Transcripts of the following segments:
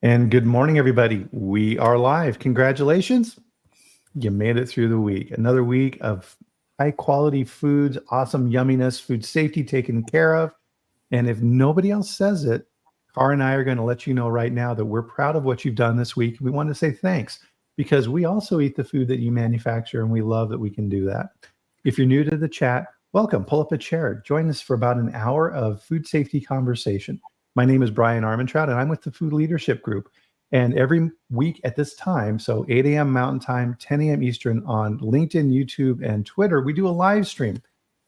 And good morning, everybody. We are live. Congratulations. You made it through the week. Another week of high quality foods, awesome yumminess, food safety taken care of. And if nobody else says it, Cara and I are going to let you know right now that we're proud of what you've done this week. We want to say thanks because we also eat the food that you manufacture and we love that we can do that. If you're new to the chat, welcome. Pull up a chair. Join us for about an hour of food safety conversation. My name is Bryan Armentrout, and I'm with the Food Leadership Group. And every week at this time, so 8 a.m. Mountain Time, 10 a.m. Eastern on LinkedIn, YouTube, and Twitter, we do a live stream.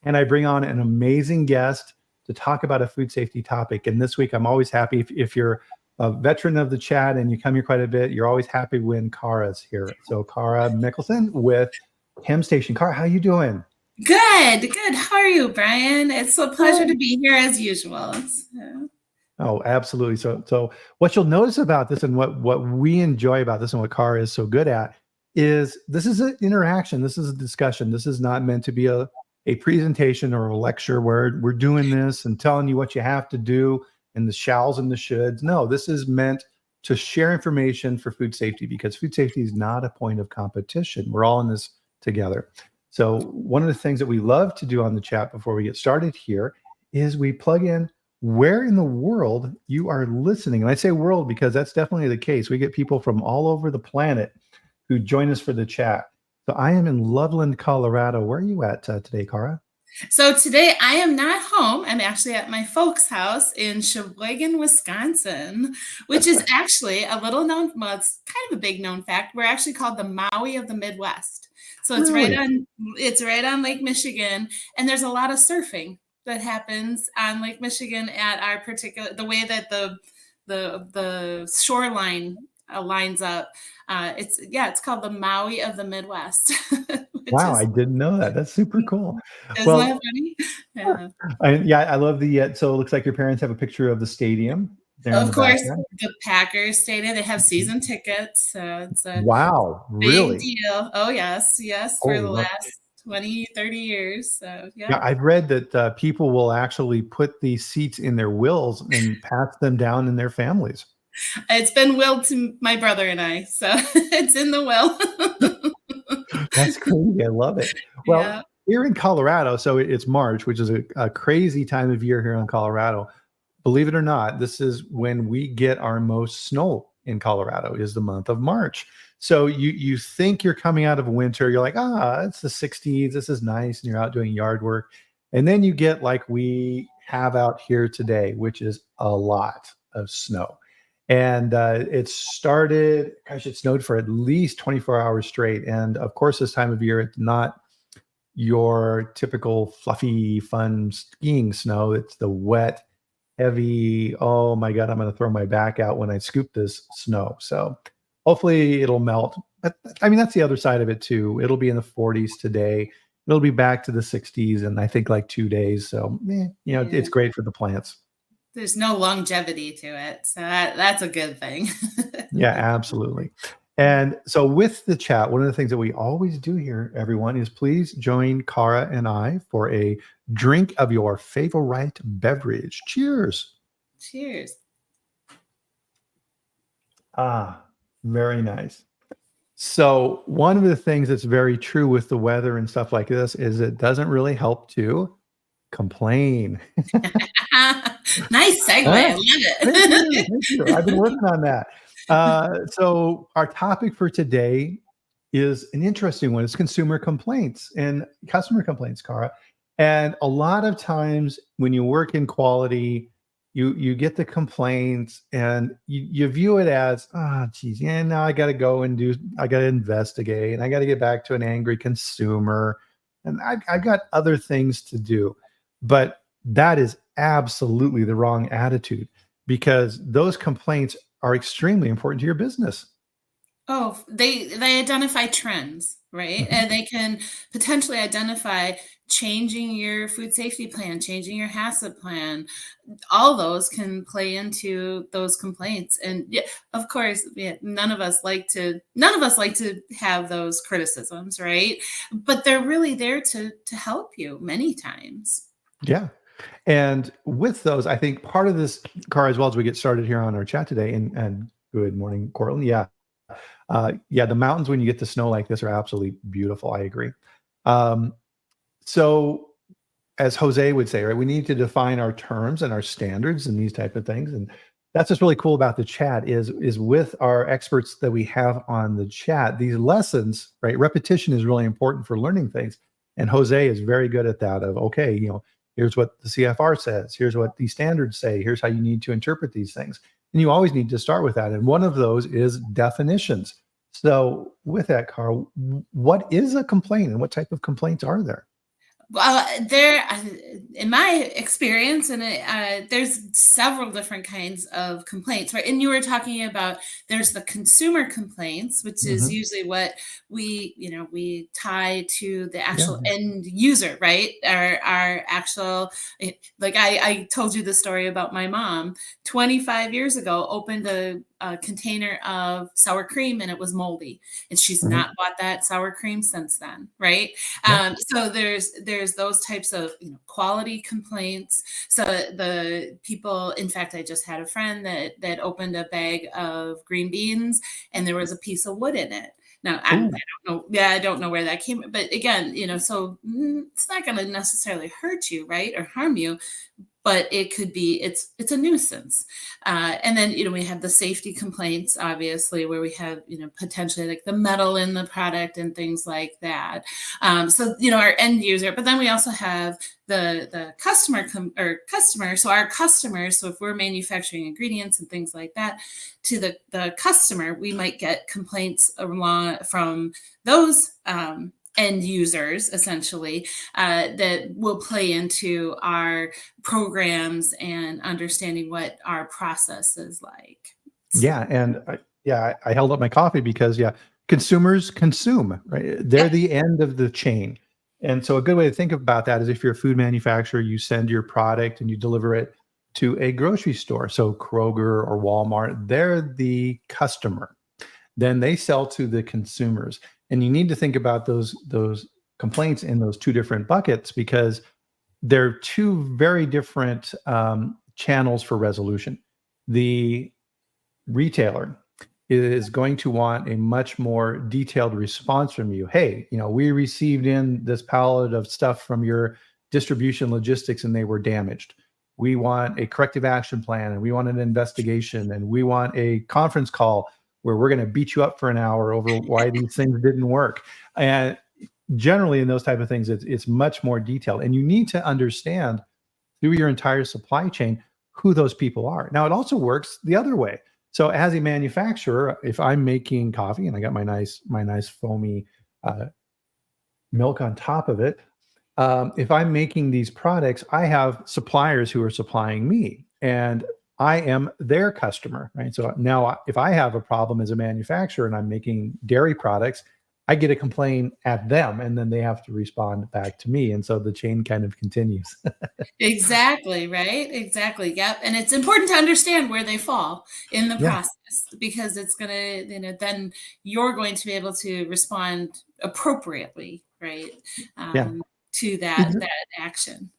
And I bring on an amazing guest to talk about a food safety topic. And this week, I'm always happy if you're a veteran of the chat and you come here quite a bit, you're always happy when Cara's here. So Cara Mikkelson with ChemStation. Cara, how you doing? Good. How are you, Bryan? It's a pleasure to be here as usual. So. Oh, absolutely. So what you'll notice about this and what we enjoy about this and what Cara is so good at is this is an interaction. This is a discussion. This is not meant to be a presentation or a lecture where we're doing this and telling you what you have to do and the shalls and the shoulds. No, this is meant to share information for food safety because food safety is not a point of competition. We're all in this together. So one of the things that we love to do on the chat before we get started here is we plug in where in the world you are listening. And I say world because that's definitely the case. We get people from all over the planet who join us for the chat. So I am in Loveland, Colorado. Where are you at today, Cara? So today I am not home. I'm actually at my folks' house in Sheboygan, Wisconsin, which is actually a little known, well, it's kind of a big known fact. We're actually called the Maui of the Midwest. So it's Really? right on Lake Michigan, and there's a lot of surfing that happens on Lake Michigan at our the way that the shoreline lines up. It's called the Maui of the Midwest. Wow, I didn't know that. That's super cool. Isn't that funny? Yeah. I love the, so it looks like your parents have a picture of the stadium there in the Of course, background. the Packers Stadium, they have season tickets, so it's a Wow, really? big deal. Oh, yes, for the Holy moly. last 20, 30 years, so Yeah, yeah. I've read that people will actually put these seats in their wills and pass them down in their families. It's been willed to my brother and I, so it's in the will. That's crazy. I love it. Yeah. Well, here in Colorado, so it's March, which is a crazy time of year here in Colorado. Believe it or not, this is when we get our most snow in Colorado, is the month of March. So you think you're coming out of winter, you're like, it's the 60s, this is nice, and you're out doing yard work. And then you get like we have out here today, which is a lot of snow. And it snowed for at least 24 hours straight. And of course, this time of year, it's not your typical fluffy, fun skiing snow. It's the wet, heavy, oh my God, I'm going to throw my back out when I scoop this snow. So hopefully it'll melt. But I mean, that's the other side of it too. It'll be in the 40s today. It'll be back to the 60s in I think like 2 days. So, it's great for the plants. There's no longevity to it, so that's a good thing. Yeah, absolutely. And so with the chat, one of the things that we always do here, everyone, is please join Cara and I for a drink of your favorite beverage. Cheers. Cheers. Very nice. So one of the things that's very true with the weather and stuff like this is it doesn't really help to complain. Nice segue. I love it. Thank you. I've been working on that. So our topic for today is an interesting one. It's consumer complaints and customer complaints, Cara. And a lot of times when you work in quality, you get the complaints and you view it as, geez, now I got to go and I got to investigate and I got to get back to an angry consumer. And I've got other things to do. But that is absolutely the wrong attitude because those complaints are extremely important to your business. Oh, they identify trends, right? And they can potentially identify changing your food safety plan, changing your HACCP plan. All those can play into those complaints. And yeah, of course, none of us like to have those criticisms, right? But they're really there to help you many times. Yeah. And with those, I think part of this, Cara, as well as we get started here on our chat today, and Good morning, Cortland. Yeah. Yeah, the mountains when you get the snow like this are absolutely beautiful. I agree. Um, so as Jose would say, right, we need to define our terms and our standards and these type of things. And that's what's really cool about the chat is with our experts that we have on the chat, these lessons, right? Repetition is really important for learning things. And Jose is very good at that of, okay, here's what the CFR says, here's what these standards say, here's how you need to interpret these things. And you always need to start with that. And one of those is definitions. So with that, Carl, what is a complaint and what type of complaints are there? Well, in my experience, and there's several different kinds of complaints, right? And you were talking about there's the consumer complaints, which is usually what we tie to the actual end user, right? Our actual, like I told you the story about my mom 25 years ago, opened a container of sour cream and it was moldy, and she's not bought that sour cream since then, right? So there's those types of quality complaints. So the people, in fact, I just had a friend that opened a bag of green beans and there was a piece of wood in it. Now I don't know. Yeah, I don't know where that came. But again, so it's not going to necessarily hurt you, right, or harm you. But it could be, it's a nuisance. And then, we have the safety complaints, obviously, where we have, potentially like the metal in the product and things like that. So, our end user, but then we also have the customer customer. So our customers, so if we're manufacturing ingredients and things like that to the customer, we might get complaints from those, end users, essentially, that will play into our programs and understanding what our process is like. Yeah, and I held up my coffee because consumers consume, right? They're the end of the chain. And so a good way to think about that is if you're a food manufacturer, you send your product and you deliver it to a grocery store. So Kroger or Walmart, they're the customer. Then they sell to the consumers. And you need to think about those complaints in those two different buckets because they're two very different channels for resolution. The retailer is going to want a much more detailed response from you. Hey, we received in this pallet of stuff from your distribution logistics and they were damaged. We want a corrective action plan and we want an investigation and we want a conference call where we're going to beat you up for an hour over why these things didn't work. And generally in those type of things, it's much more detailed. And you need to understand through your entire supply chain who those people are. Now, it also works the other way. So as a manufacturer, if I'm making coffee and I got my nice foamy milk on top of it, if I'm making these products, I have suppliers who are supplying me and I am their customer, right? So now if I have a problem as a manufacturer and I'm making dairy products, I get a complaint at them and then they have to respond back to me. And so the chain kind of continues. Exactly, right? Exactly. Yep. And it's important to understand where they fall in the process because it's going to, then you're going to be able to respond appropriately, right? To that action.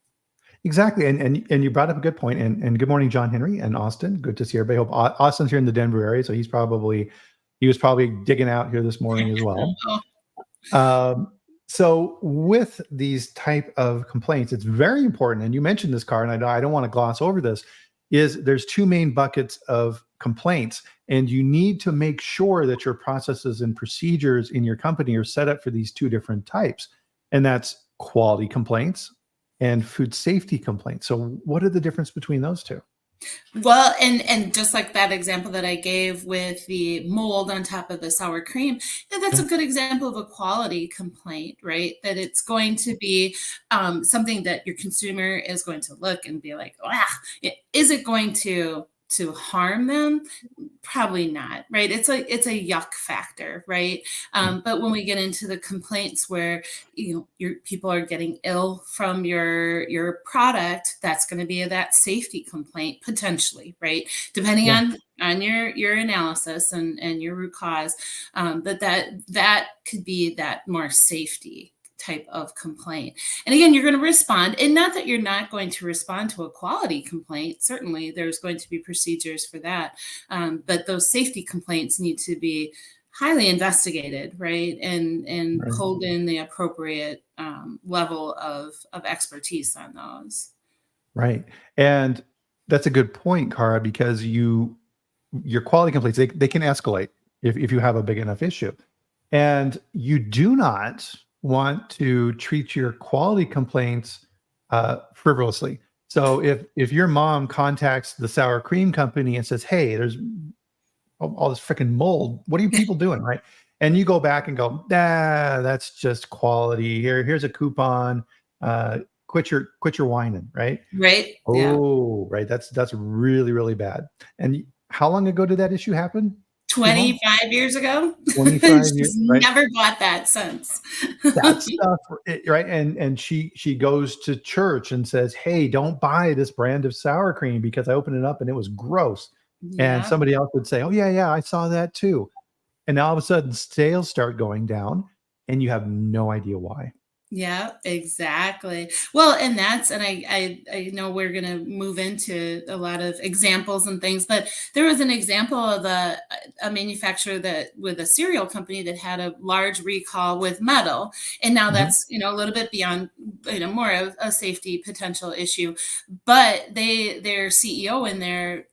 Exactly. And you brought up a good point. And good morning, John Henry and Austin. Good to see everybody. Hope Austin's here in the Denver area. So he was probably digging out here this morning as well. So with these type of complaints, it's very important. And you mentioned this, Car, and I don't want to gloss over this, is there's two main buckets of complaints. And you need to make sure that your processes and procedures in your company are set up for these two different types. And that's quality complaints and food safety complaints. So what are the difference between those two? Well, and just like that example that I gave with the mold on top of the sour cream, that's a good example of a quality complaint, right? That it's going to be something that your consumer is going to look and be like, wow, is it going to harm them? Probably not, right? It's a yuck factor, right? But when we get into the complaints where your people are getting ill from your product, that's going to be that safety complaint potentially, right? Depending on your analysis and your root cause, that could be that more safety type of complaint. And again, you're going to respond, and not that you're not going to respond to a quality complaint. Certainly, there's going to be procedures for that. But those safety complaints need to be highly investigated, right? And Right. pulled in the appropriate level of expertise on those. Right. And that's a good point, Cara, because your quality complaints, they can escalate if you have a big enough issue. And you do not want to treat your quality complaints frivolously. So if your mom contacts the sour cream company and says, hey, there's all this freaking mold, what are you people doing, right? And you go back and go, that's just quality. Here's a coupon. Quit your whining, right? Right. Oh, right. That's really, really bad. And how long ago did that issue happen? 25 years ago. 25 years, She's right? never bought that since. That stuff, right? And she goes to church and says, hey, don't buy this brand of sour cream because I opened it up and it was gross. And Yeah. somebody else would say, oh, yeah, I saw that too. And all of a sudden sales start going down and you have no idea why. Yeah, exactly. Well, and I know we're going to move into a lot of examples and things, but there was an example of a manufacturer that with a cereal company that had a large recall with metal. And now that's, a little bit beyond, more of a safety potential issue, but their CEO in their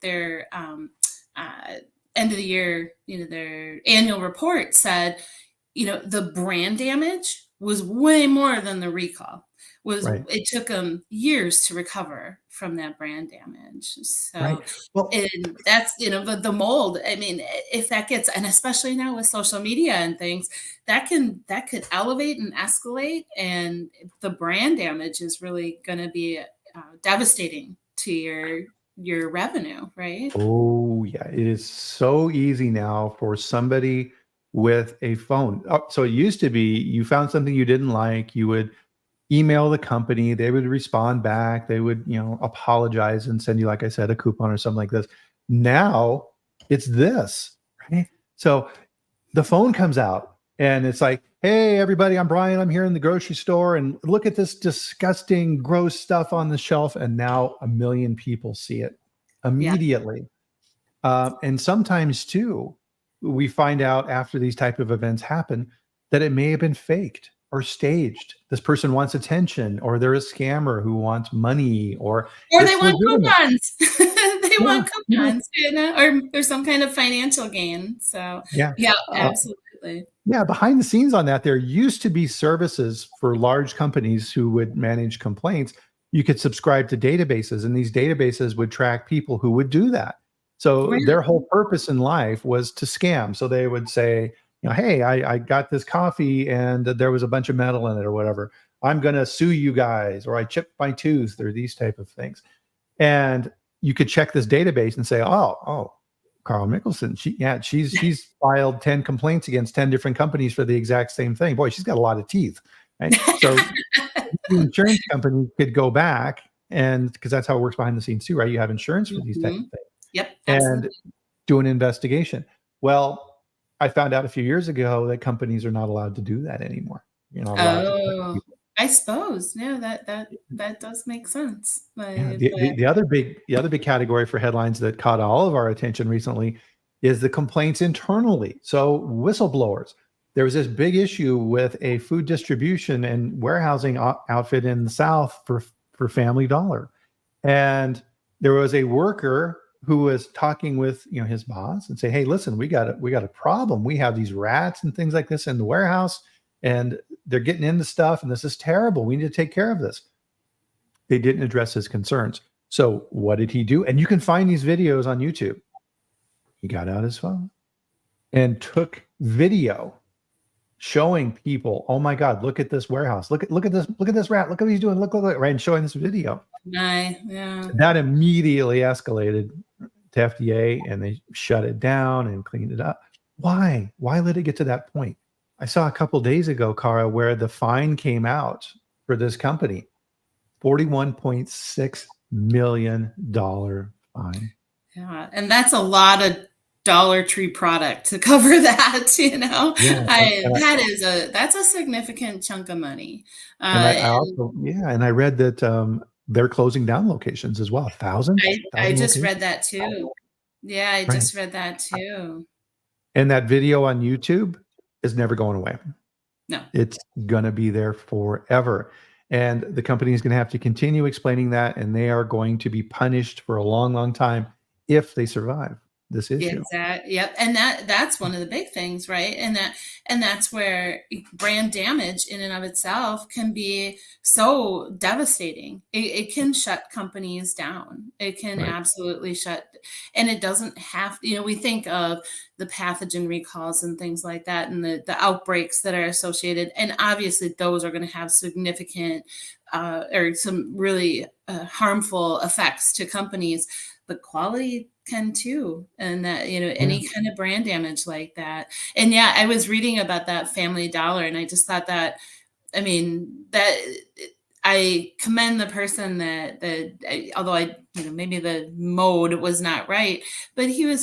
end of the year, their annual report said, the brand damage was way more than the recall. Right. It took them years to recover from that brand damage. So, Right. Well, and that's, the mold. I mean, if that gets, and especially now with social media and things, that could elevate and escalate, and the brand damage is really going to be devastating to your revenue, right? oh, yeah. It is so easy now for somebody with a phone. So it used to be you found something you didn't like, you would email the company, they would respond back, they would, apologize and send you, like I said, a coupon or something like this. Now it's this, right? So the phone comes out and it's like, hey, everybody, I'm Bryan. I'm here in the grocery store and look at this disgusting, gross stuff on the shelf. And now 1 million people see it Yeah. immediately. And sometimes too, we find out after these type of events happen that it may have been faked or staged. This person wants attention, or they're a scammer who wants money, or Or they it's want legitimate. coupons. They want Yeah, coupons, or there's some kind of financial gain. So, yeah. yeah, Uh, absolutely. yeah, behind the scenes on that, there used to be services for large companies who would manage complaints. You could subscribe to databases, and these databases would track people who would do that. So Right. their whole purpose in life was to scam. So they would say, hey, I got this coffee and there was a bunch of metal in it or whatever. I'm going to sue you guys, or I chipped my tooth, or these type of things. And you could check this database and say, oh, Carl Mikkelson, she's filed 10 complaints against 10 different companies for the exact same thing. Boy, she's got a lot of teeth, right? So the insurance company could go back, and because that's how it works behind the scenes too, right? You have insurance for these type of things. Yep, And absolutely. do an investigation. Well, I found out a few years ago that companies are not allowed to do that anymore. You're not allowed to check Oh, people. I suppose. Yeah, that does make sense. Yeah, But the other big category for headlines that caught all of our attention recently is the complaints internally. So whistleblowers. There was this big issue with a food distribution and warehousing outfit in the South for Family Dollar, and there was a worker who was talking with his boss and say, "Hey, listen, we got a problem. We have these rats and things like this in the warehouse, and they're getting into stuff, and this is terrible. We need to take care of this." They didn't address his concerns. So what did he do? And you can find these videos on YouTube. He got out his phone and took video showing people, oh my God, look at this warehouse. Look at this rat. Look what he's doing. Look, right? And showing this video. yeah. That immediately escalated to FDA, and they shut it down and cleaned it up. Why? Why let it get to that point? I saw a couple days ago, Cara, where the fine came out for this company. $41.6 million fine. Yeah, and that's a lot of Dollar Tree product to cover that, you know? Yeah, That's a significant chunk of money. I And also, yeah, and I read that, they're closing down locations as well, 1,000 I just read locations? that too. Yeah, I Right, just read that too. and that video on YouTube is never going away. No. It's gonna be there forever, and the company is gonna have to continue explaining that, and they are going to be punished for a long, long time if they survive this Yeah, issue. yep, and that's one of the big things, right? And that's where brand damage in and of itself can be so devastating. It can shut companies down. It can Right, absolutely shut, and it doesn't have, we think of the pathogen recalls and things like that, and the outbreaks that are associated, and obviously those are going to have significant or some really harmful effects to companies, but quality can too. And that, yeah, any kind of brand damage like that. And yeah, I was reading about that Family Dollar, and I just thought that, I mean, that I commend the person although maybe the mode was not right, but he or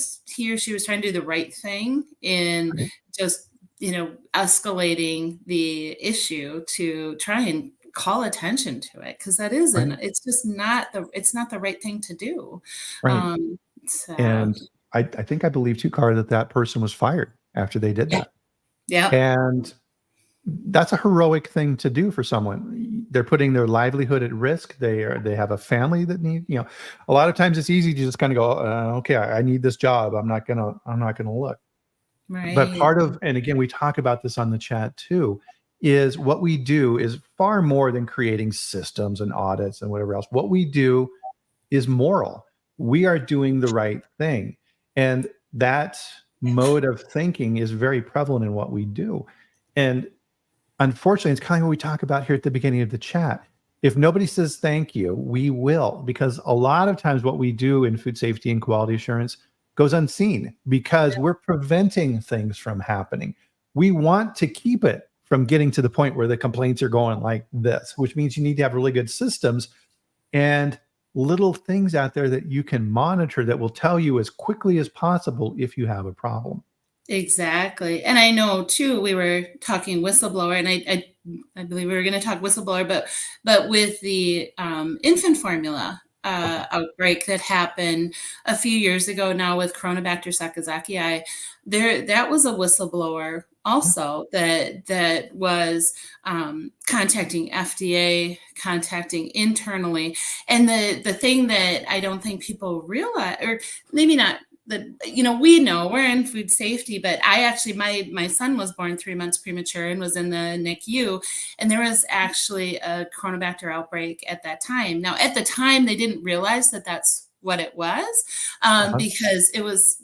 she was trying to do the right thing in right, just, escalating the issue to try and call attention to it, because right, it's just not the right thing to do. right, So and I think I believe too, Cara, that that person was fired after they did yeah, that, yeah, and that's a heroic thing to do for someone. They're putting their livelihood at risk. They have a family that need, a lot of times it's easy to just kind of go, okay, I need this job. I'm not gonna look. But right. part of, and again, we talk about this on the chat too, is what we do is far more than creating systems and audits and whatever else. What we do is moral. We are doing the right thing. And that mode of thinking is very prevalent in what we do. And unfortunately, it's kind of what we talk about here at the beginning of the chat. If nobody says thank you, we will, because a lot of times what we do in food safety and quality assurance goes unseen because we're preventing things from happening. We want to keep it from getting to the point where the complaints are going like this, which means you need to have really good systems and little things out there that you can monitor that will tell you as quickly as possible if you have a problem. Exactly. And I know too, we were talking whistleblower, and I believe we were going to talk whistleblower, but with the infant formula outbreak that happened a few years ago now with Coronabacter sakazakii, that was a whistleblower Yeah, also that was contacting FDA, contacting internally. And the thing that I don't think people realize, or maybe not, that we know we're in food safety, but I actually, my son was born 3 months premature and was in the NICU, and there was actually a Coronabacter outbreak at that time. Now, at the time, they didn't realize that that's what it was, uh-huh, because it was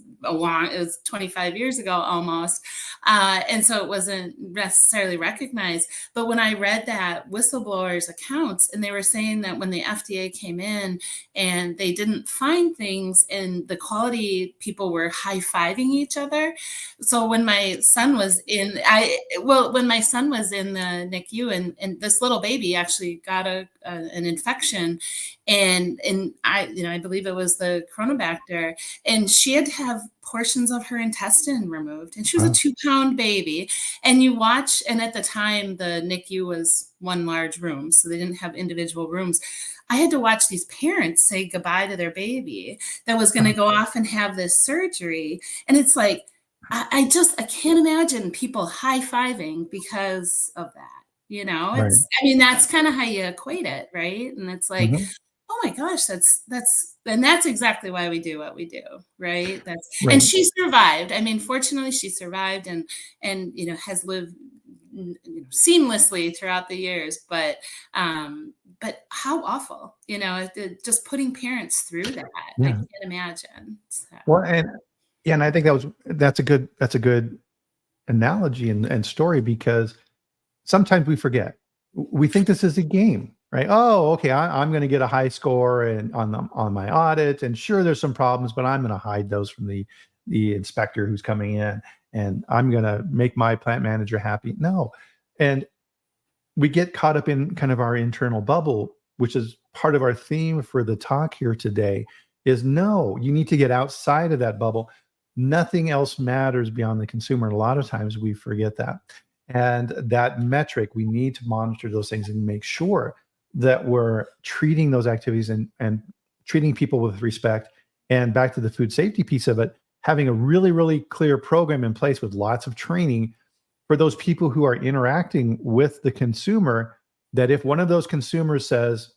25 years ago almost, and so it wasn't necessarily recognized. But when I read that whistleblower's accounts, and they were saying that when the FDA came in and they didn't find things, and the quality people were high-fiving each other. So when my son was when my son was in the NICU, and this little baby actually got an infection, and I believe it was the Coronabacter, and she had to have portions of her intestine removed, and she was a wow, 2-pound baby. And you watch, and at the time the NICU was one large room, so they didn't have individual rooms. I had to watch these parents say goodbye to their baby that was going to wow, go off and have this surgery. And it's like, I can't imagine people high-fiving because of that. right, I mean, that's kind of how you equate it, right? And it's like, mhm, oh my gosh, that's exactly why we do what we do, right? And right. she survived. I mean, fortunately, she survived, and has lived seamlessly throughout the years. But how awful, just putting parents through that. I Yeah. can't imagine. So, Well, and yeah, and I think that's a good analogy and story because sometimes we forget. We think this is a game, right? Oh, okay, I'm going to get a high score and on my audit, and sure, there's some problems, but I'm going to hide those from the inspector who's coming in, and I'm going to make my plant manager happy. No, and we get caught up in kind of our internal bubble, which is part of our theme for the talk here today. Is no, you need to get outside of that bubble. Nothing else matters beyond the consumer. And a lot of times we forget that. And that metric, we need to monitor those things and make sure that we're treating those activities and treating people with respect. And back to the food safety piece of it, having a really, really clear program in place with lots of training for those people who are interacting with the consumer, that if one of those consumers says,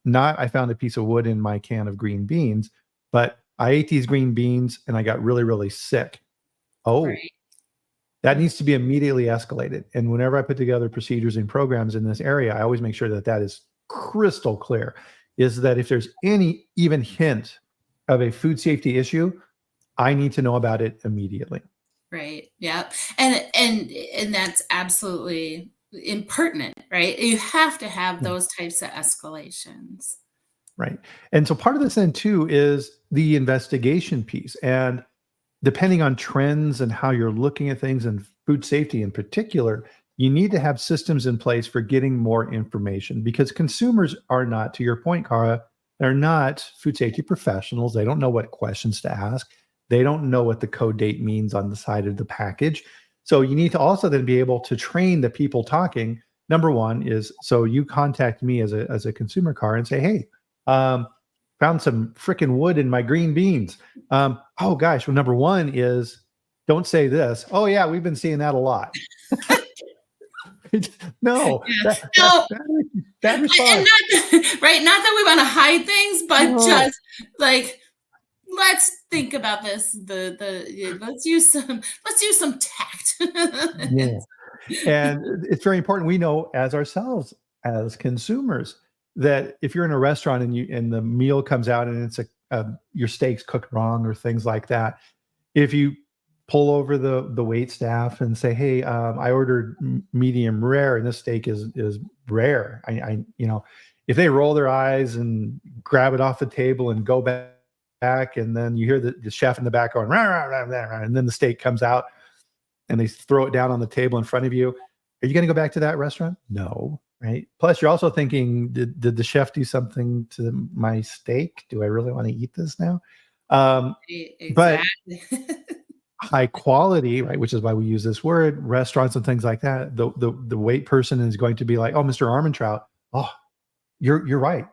not, I found a piece of wood in my can of green beans, but I ate these green beans and I got really, really sick. Oh, Right. that needs to be immediately escalated. And whenever I put together procedures and programs in this area, I always make sure that that is crystal clear, is that if there's any even hint of a food safety issue, I need to know about it immediately. Right. Yeah. And that's absolutely impertinent, right? You have to have those types of escalations. Right. And so part of this then too is the investigation piece. And depending on trends and how you're looking at things and food safety in particular, you need to have systems in place for getting more information, because consumers are not, to your point, Cara, they're not food safety professionals. They don't know what questions to ask. They don't know what the code date means on the side of the package. So you need to also then be able to train the people talking. Number one is, so you contact me as a consumer car and say, hey, found some freaking wood in my green beans. Oh gosh, well, number one is, don't say this. Oh yeah, we've been seeing that a lot. No, Yeah. No, that response. and not right. Not that we want to hide things, but No. just like, let's think about this. Let's use some tact. Yeah. And it's very important. We know as ourselves, as consumers, that if you're in a restaurant and the meal comes out and it's your steak's cooked wrong or things like that, if you pull over the wait staff and say, hey, I ordered medium rare and this steak is rare. I if they roll their eyes and grab it off the table and go back, and then you hear the chef in the back going, rah, rah, rah, rah, rah, and then the steak comes out and they throw it down on the table in front of you, are you going to go back to that restaurant? No. Right. Plus, you're also thinking, did the chef do something to my steak? Do I really want to eat this now? But Exactly. high quality, right, which is why we use this word, restaurants and things like that, the wait person is going to be like, oh, Mr. Armentrout, oh, you're right.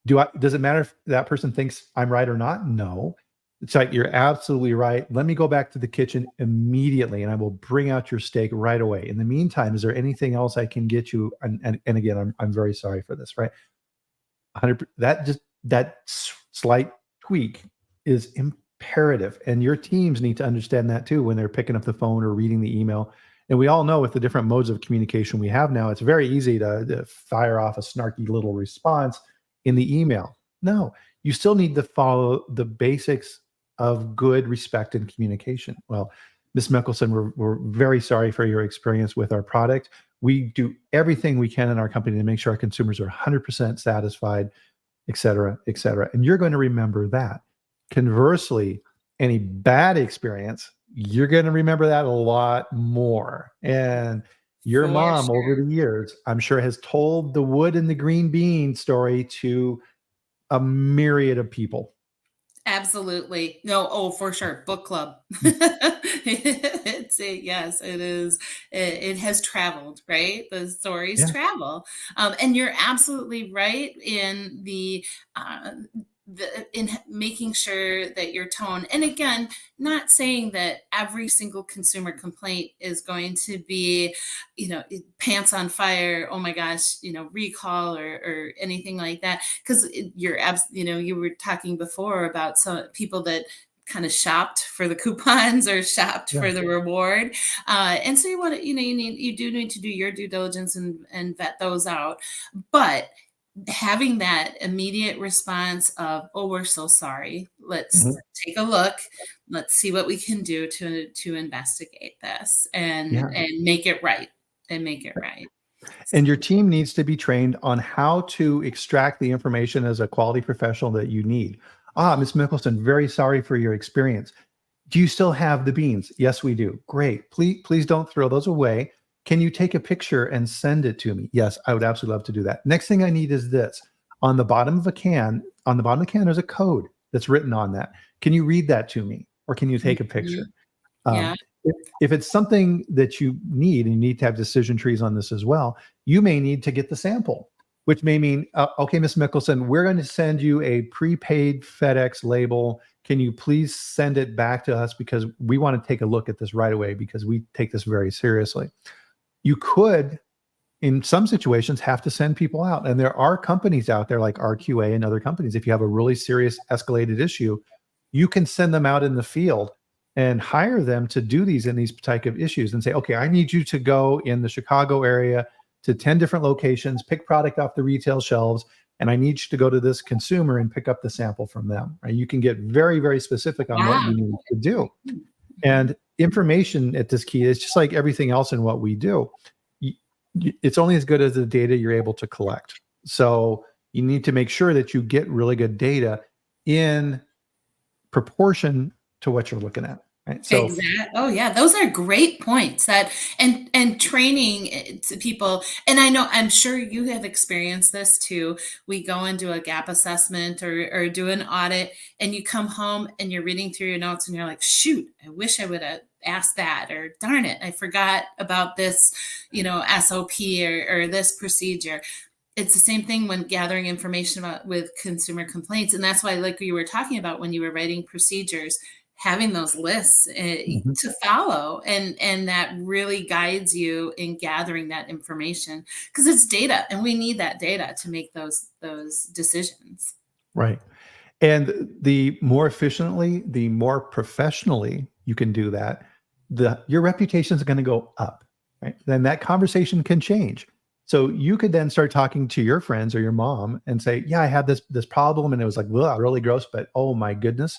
Does it matter if that person thinks I'm right or not? No. It's like, you're absolutely right. Let me go back to the kitchen immediately and I will bring out your steak right away. In the meantime, is there anything else I can get you? And again, I'm very sorry for this, right? 100%, that slight tweak is imperative. And your teams need to understand that too when they're picking up the phone or reading the email. And we all know with the different modes of communication we have now, it's very easy to fire off a snarky little response in the email. No, you still need to follow the basics of good respect and communication. Well, Ms. Mikkelson, we're very sorry for your experience with our product. We do everything we can in our company to make sure our consumers are 100% satisfied, et cetera, et cetera. And you're going to remember that. Conversely, any bad experience, you're going to remember that a lot more. And your For mom sure. over the years, I'm sure, has told the wood and the green bean story to a myriad of people. Absolutely. No, oh, for sure. Book club. Yes, it is. It has traveled, right? The stories Yeah. travel. And you're absolutely right in in making sure that your tone, and again, not saying that every single consumer complaint is going to be, pants on fire, oh my gosh, recall or anything like that. Because you were talking before about some people that kind of shopped for the coupons or shopped Yeah. for the reward. And so you do need to do your due diligence and vet those out. But having that immediate response of, oh, we're so sorry, let's take a look, let's see what we can do to investigate this and make it right. And your team needs to be trained on how to extract the information as a quality professional that you need. Ms. Mikkelson, very sorry for your experience. Do you still have the beans? Yes, we do. Great. Please don't throw those away. Can you take a picture and send it to me? Yes, I would absolutely love to do that. Next thing I need is this. On the bottom of the can, there's a code that's written on that. Can you read that to me? or can you take a Mhm. picture? Yeah. Um, if it's something that you need, and you need to have decision trees on this as well, you may need to get the sample, which may mean, okay, Ms. Mikkelson, we're going to send you a prepaid FedEx label. Can you please send it back to us because we want to take a look at this right away because we take this very seriously. You could, in some situations, have to send people out. And there are companies out there like RQA and other companies. If you have a really serious escalated issue, you can send them out in the field and hire them to do these in these type of issues and say, okay, I need you to go in the Chicago area to 10 different locations, pick product off the retail shelves, and I need you to go to this consumer and pick up the sample from them. Right? You can get very, very specific on what Wow. you need to do. Mhm. And information at this key is just like everything else in what we do. It's only as good as the data you're able to collect. So you need to make sure that you get really good data in proportion to what you're looking at. Right. So Oh yeah, those are great points. That and training to people. And I'm sure you have experienced this too. We go and do a gap assessment or do an audit, and you come home and you're reading through your notes, and you're like, shoot, I wish I would have asked that, or darn it, I forgot about this, SOP or this procedure. It's the same thing when gathering information about with consumer complaints. And that's why, like you were talking about when you were writing procedures, having those lists mhm, to follow, and that really guides you in gathering that information, because it's data and we need that data to make those decisions. right. And the more efficiently, the more professionally you can do that, your reputation is going to go up, right? Then that conversation can change. So you could then start talking to your friends or your mom and say, "Yeah, I had this problem, and it was like, ugh, really gross, but oh my goodness,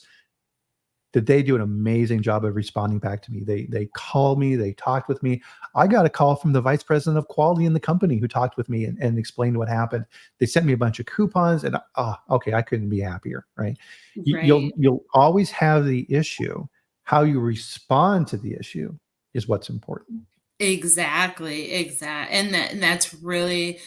did they do an amazing job of responding back to me? They called me, they talked with me. I got a call from the vice president of quality in the company who talked with me and explained what happened. They sent me a bunch of coupons, and okay, I couldn't be happier, right? Right. You'll always have the issue. How you respond to the issue is what's important. Exactly, and that's really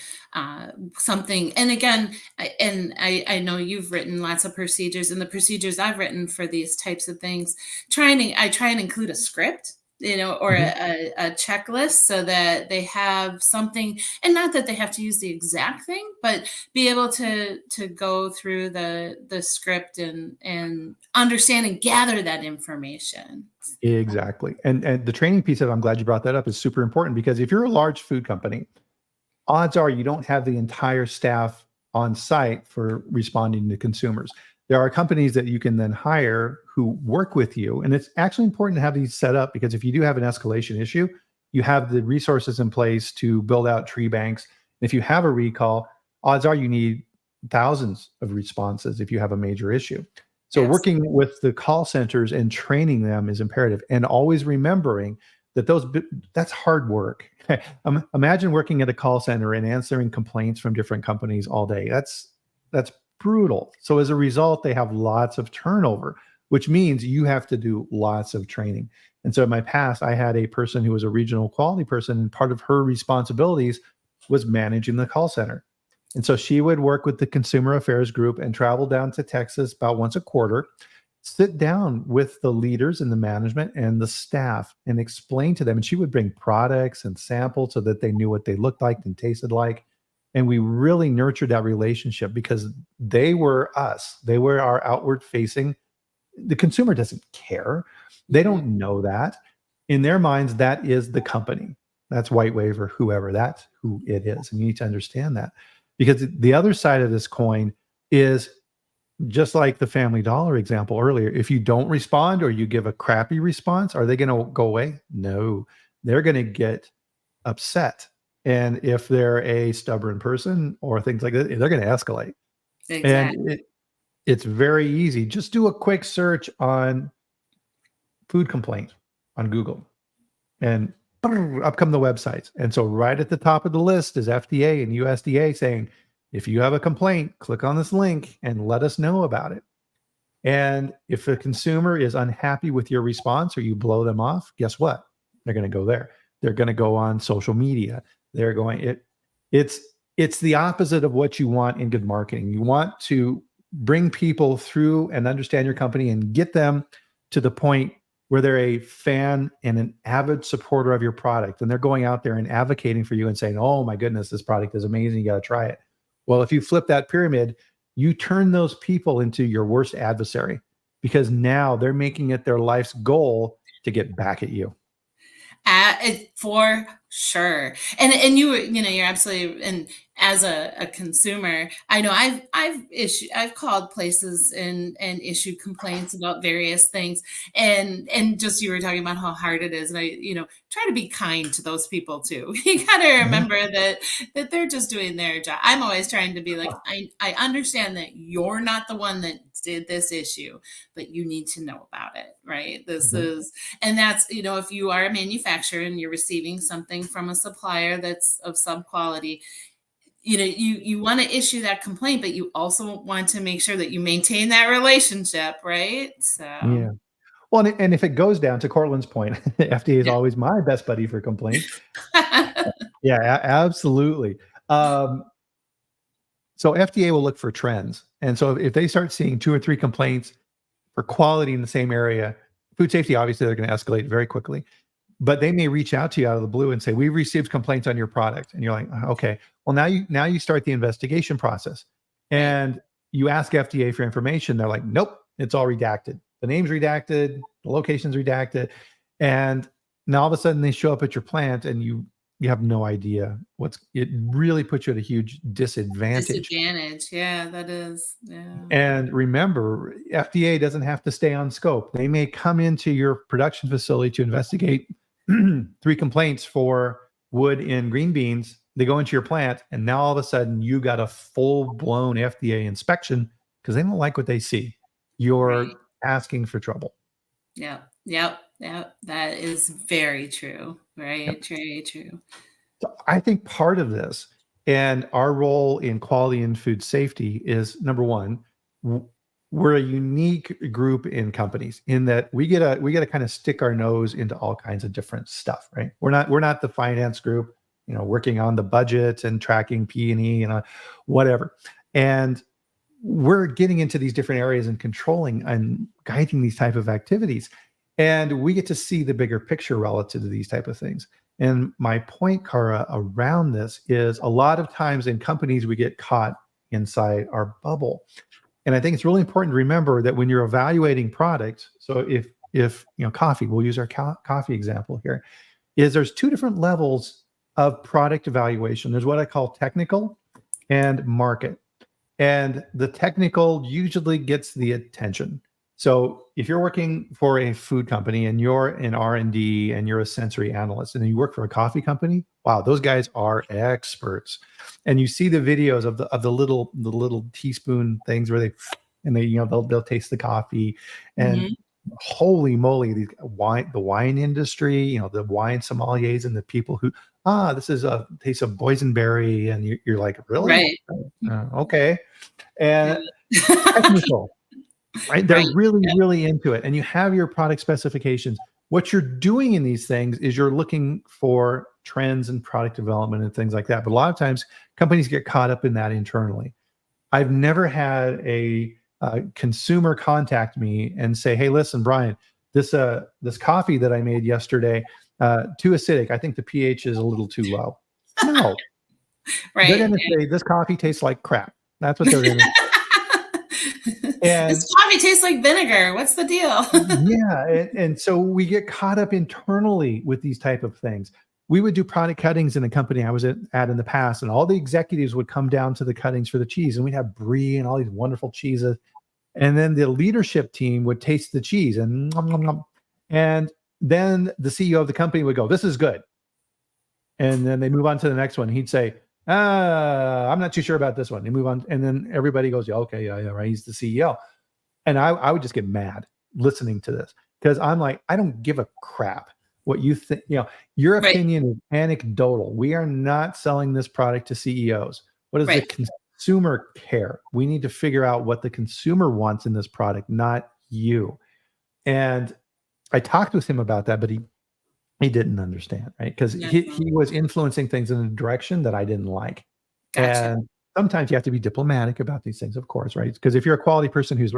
something. And again, I know you've written lots of procedures, and the procedures I've written for these types of things, I try and include a script, or Mhm. a checklist, so that they have something, and not that they have to use the exact thing, but be able to go through the script and understand and gather that information. Exactly. And the training piece of it, I'm glad you brought that up, is super important because if you're a large food company, odds are you don't have the entire staff on site for responding to consumers. There are companies that you can then hire who work with you. And it's actually important to have these set up because if you do have an escalation issue, you have the resources in place to build out tree banks. If you have a recall, odds are you need thousands of responses if you have a major issue. So working Absolutely. with the call centers and training them is imperative, and always remembering that that's hard work. Imagine working at a call center and answering complaints from different companies all day. That's brutal. So as a result, they have lots of turnover, which means you have to do lots of training. And so in my past, I had a person who was a regional quality person, and part of her responsibilities was managing the call center. And so she would work with the consumer affairs group and travel down to Texas about once a quarter, sit down with the leaders and the management and the staff and explain to them. And she would bring products and samples so that they knew what they looked like and tasted like. And we really nurtured that relationship because they were us. They were our outward facing. The consumer doesn't care. They Mhm. don't know that. In their minds, that is the company. That's White Wave or whoever. That's who it is. And you need to understand that. Because the other side of this coin is just like the Family Dollar example earlier. If you don't respond or you give a crappy response, are they going to go away? No, they're going to get upset. And if they're a stubborn person or things like that, they're going to escalate. And Exactly. it's very easy. Just do a quick search on food complaint on Google and up come the websites. And so right at the top of the list is FDA and USDA saying, if you have a complaint, click on this link and let us know about it. And if a consumer is unhappy with your response or you blow them off, guess what? They're going to go there. They're going to go on social media. They're going it's it's the opposite of what you want in good marketing. You want to bring people through and understand your company and get them to the point where they're a fan and an avid supporter of your product, and they're going out there and advocating for you and saying, oh my goodness, this product is amazing, you got to try it. Well, if you flip that pyramid, you turn those people into your worst adversary, because now they're making it their life's goal to get back at you. For sure. And you're absolutely, and as a consumer, I know I've called places and issued complaints about various things, and just, you were talking about how hard it is, and I try to be kind to those people too. You got to remember that they're just doing their job. I'm always trying to be like, I understand that you're not the one that did this issue, but you need to know about it, right? And that's, if you are a manufacturer and you're receiving something from a supplier that's of sub quality, you want to issue that complaint, but you also want to make sure that you maintain that relationship, right? So yeah. Well, and if it goes down to Cortland's point, FDA is always my best buddy for complaints. Yeah, absolutely. So FDA will look for trends. And so if they start seeing 2 or 3 complaints for quality in the same area, food safety, obviously they're going to escalate very quickly, but they may reach out to you out of the blue and say, we've received complaints on your product. And you're like, okay, well, now you start the investigation process, and you ask FDA for information. They're like, nope, it's all redacted. The name's redacted, the location's redacted. And now all of a sudden they show up at your plant, and you have no idea it really puts you at a huge disadvantage. Yeah, that is. Yeah. And remember, FDA doesn't have to stay on scope. They may come into your production facility to investigate 3 complaints for wood in green beans. They go into your plant, and now all of a sudden you got a full-blown FDA inspection because they don't like what they see. You're asking for trouble. Yeah. That is very true. Right. Yep. Very true. So I think part of this and our role in quality and food safety is, number one, we're a unique group in companies in that we get to kind of stick our nose into all kinds of different stuff, right? We're not the finance group, working on the budget and tracking P&E and whatever. And we're getting into these different areas and controlling and guiding these type of activities. And we get to see the bigger picture relative to these type of things. And my point, Cara, around this is a lot of times in companies, we get caught inside our bubble. And I think it's really important to remember that when you're evaluating products, so if coffee, we'll use our coffee example here, is there's 2 different levels of product evaluation. There's what I call technical and market. And the technical usually gets the attention. So if you're working for a food company and you're in R&D and you're a sensory analyst, and then you work for a coffee company, wow, those guys are experts. And you see the videos of the little teaspoon things where they'll taste the coffee, and holy moly, the wine industry, the wine sommeliers and the people who this is a taste of boysenberry, and you're like, really? Right. Okay. And technical. Right? They're really into it. And you have your product specifications. What you're doing in these things is you're looking for trends and product development and things like that. But a lot of times companies get caught up in that internally. I've never had a consumer contact me and say, hey, listen, Bryan, this coffee that I made yesterday, too acidic. I think the pH is a little too low. No. Right. They're going to say this coffee tastes like crap. That's what they're going to say. And this coffee tastes like vinegar. What's the deal? Yeah. And so we get caught up internally with these type of things. We would do product cuttings in a company I was at in the past, and all the executives would come down to the cuttings for the cheese, and we'd have brie and all these wonderful cheeses. And then the leadership team would taste the cheese and then the CEO of the company would go, this is good. And then they move on to the next one. He'd say, I'm not too sure about this one. They move on. And then everybody goes, yeah, okay, yeah, right. He's the CEO. And I would just get mad listening to this, because I'm like, I don't give a crap what you think. Your opinion is anecdotal. We are not selling this product to CEOs. What does the consumer care? We need to figure out what the consumer wants in this product, not you. And I talked with him about that, but he didn't understand, right? Because he was influencing things in a direction that I didn't like. Gotcha. And sometimes you have to be diplomatic about these things, of course, right? Because if you're a quality person who's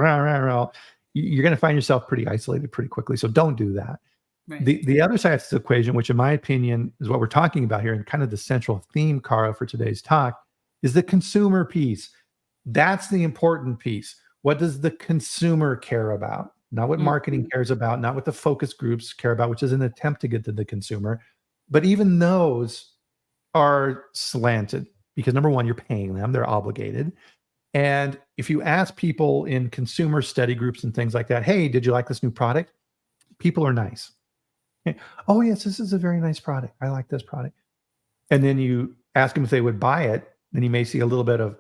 you're going to find yourself pretty isolated pretty quickly. So don't do that. Right. The other side of this equation, which in my opinion is what we're talking about here, and kind of the central theme, Cara, for today's talk, is the consumer piece. That's the important piece. What does the consumer care about? Not what marketing cares about, not what the focus groups care about, which is an attempt to get to the consumer. But even those are slanted because, number one, you're paying them, they're obligated. And if you ask people in consumer study groups and things like that, hey, did you like this new product? People are nice. Oh, yes, this is a very nice product. I like this product. And then you ask them if they would buy it, then you may see a little bit of,